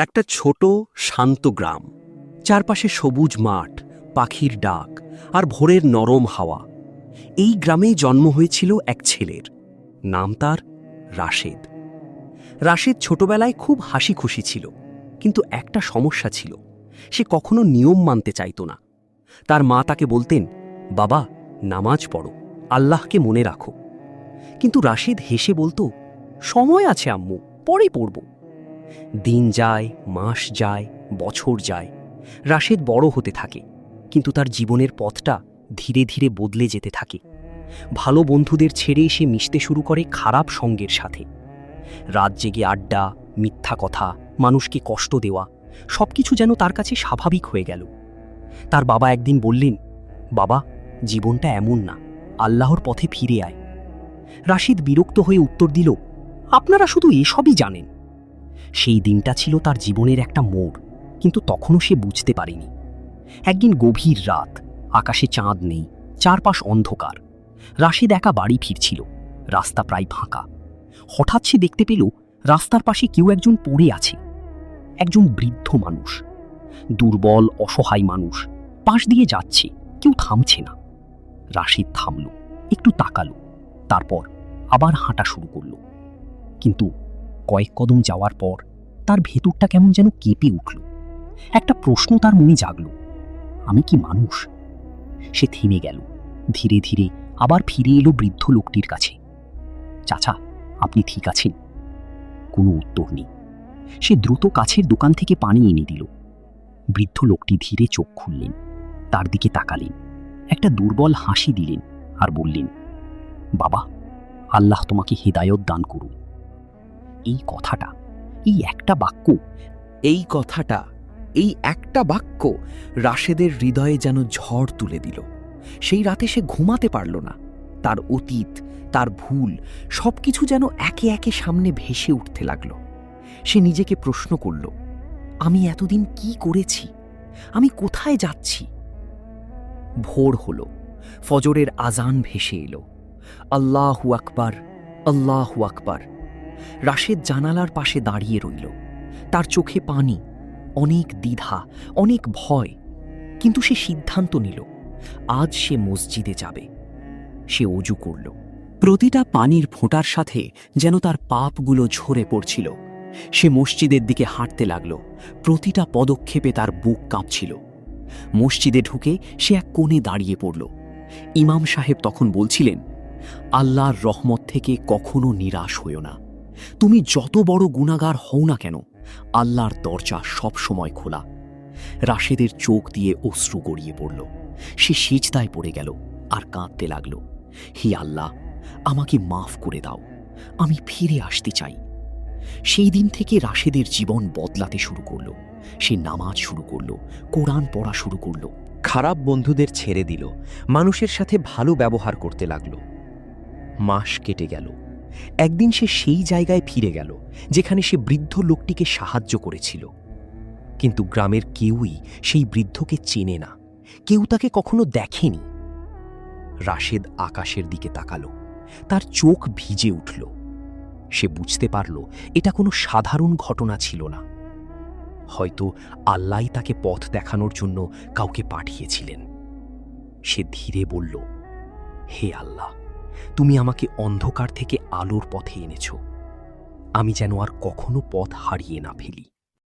একটা ছোট শান্ত গ্রাম, চারপাশে সবুজ মাঠ, পাখির ডাক আর ভোরের নরম হাওয়া। এই গ্রামেই জন্ম হয়েছিল এক ছেলের, নাম তার রাশেদ। রাশেদ ছোটবেলায় খুব হাসি খুশি ছিল, কিন্তু একটা সমস্যা ছিল, সে কখনো নিয়ম মানতে চাইত না। তার মা তাকে বলতেন, বাবা, নামাজ পড়ো, আল্লাহকে মনে রাখো। কিন্তু রাশেদ হেসে বলতো, সময় আছে আম্মু, পরে পড়ব। দিন যায়, মাস যায়, বছর যায়, রাশেদ বড় হতে থাকে, কিন্তু তার জীবনের পথটা ধীরে ধীরে বদলে যেতে থাকে। ভালো বন্ধুদের ছেড়ে সে মিশতে শুরু করে খারাপ সঙ্গের সাথে। রাত জেগে আড্ডা, মিথ্যা কথা, মানুষকে কষ্ট দেওয়া, সবকিছু যেন তার কাছে স্বাভাবিক হয়ে গেল। তার বাবা একদিন বললেন, বাবা, জীবনটা এমন না, আল্লাহর পথে ফিরে আয়। রাশিদ বিরক্ত হয়ে উত্তর দিল, আপনারা শুধু এসবই জানেন। সেই দিনটা ছিল তার জীবনের একটা মোড়, কিন্তু তখনও সে বুঝতে পারেনি। একদিন গভীর রাত, আকাশে চাঁদ নেই, চারপাশ অন্ধকার। রাশিদ একা বাড়ি ফিরছিল, রাস্তা প্রায় ফাঁকা। হঠাৎ সে দেখতে পেল রাস্তার পাশে কেউ একজন পড়ে আছে। একজন বৃদ্ধ মানুষ, দুর্বল অসহায় মানুষ, পাশ দিয়ে যাচ্ছে, কেউ থামছে না। রাশিদ থামল, একটু তাকালো, তারপর আবার হাঁটা শুরু করল। কিন্তু কয়েক কদম যাওয়ার পর তার ভেতরটা কেমন যেন কেঁপে উঠল। একটা প্রশ্ন তার মনে জাগল, আমি কি মানুষ? সে থেমে গেল, ধীরে ধীরে আবার ফিরে এলো বৃদ্ধ লোকটির কাছে। চাচা, আপনি ঠিক আছেন? কোনো উত্তর নেই। সে দ্রুত কাছের দোকান থেকে পানি এনে দিল। বৃদ্ধ লোকটি ধীরে চোখ খুললেন, তার দিকে তাকালেন, একটা দুর্বল হাসি দিলেন আর বললেন, বাবা, আল্লাহ তোমাকে হিদায়ত দান করুন। এই কথাটা, এই একটা বাক্য, এই একটা বাক্য রাশেদের হৃদয়ে যেন ঝড় তুলে দিল। সেই রাতে সে ঘুমাতে পারল না। তার অতীত, তার ভুল, সবকিছু যেন একে একে সামনে ভেসে উঠতে লাগল। সে নিজেকে প্রশ্ন করল, আমি এতদিন কি করেছি? আমি কোথায় যাচ্ছি? ভোর হলো, ফজরের আজান ভেসে এলো। আল্লাহু আকবার, আল্লাহু আকবার। রাশেদ জানালার পাশে দাঁড়িয়ে রইল। তার চোখে পানি, অনেক দ্বিধা, অনেক ভয়। কিন্তু সে সিদ্ধান্ত নিল, আজ সে মসজিদে যাবে। সে অজু করল। প্রতিটা পানির ফোঁটার সাথে যেন তার পাপগুলো ঝরে পড়ছিল। সে মসজিদের দিকে হাঁটতে লাগল। প্রতিটা পদক্ষেপে তার বুক কাঁপছিল। মসজিদে ঢুকে সে এক কোণে দাঁড়িয়ে পড়ল। ইমাম সাহেব তখন বলছিলেন, আল্লাহর রহমত থেকে কখনো নিরাশ হইও না। তুমি যত বড় গুনাহগার হও না কেন, আল্লাহর দরজা সব সময় খোলা। রাশেদের চোখ দিয়ে অশ্রু গড়িয়ে পড়ল। সে সিজদায় পড়ে গেল আর কাঁদতে লাগল, হে আল্লাহ, আমাকে মাফ করে দাও, আমি ফিরে আসতে চাই। সেই দিন থেকে রাশেদের জীবন বদলাতে শুরু করল। সে নামাজ শুরু করল, কোরআন পড়া শুরু করল, খারাপ বন্ধুদের ছেড়ে দিল, মানুষের সাথে ভালো ব্যবহার করতে লাগল। মাস কেটে গেল। একদিন সে সেই জায়গায় ফিরে গেল যেখানে সে বৃদ্ধ লোকটিকে সাহায্য করেছিল। কিন্তু গ্রামের কেউই সেই বৃদ্ধকে চেনে না, কেউ তাকে কখনো দেখেনি। রাশেদ আকাশের দিকে তাকালো, তার চোখ ভিজে উঠল। সে বুঝতে পারল এটা কোনো সাধারণ ঘটনা ছিল না। হয়তো আল্লাহই তাকে পথ দেখানোর জন্য কাউকে পাঠিয়েছিলেন। সে ধীরে বলল, হে আল্লাহ, তুমি আমাকে অন্ধকার থেকে আলোর পথে এনেছ। আমি যেন আর কখনো পথ হারিয়ে না ফেলি।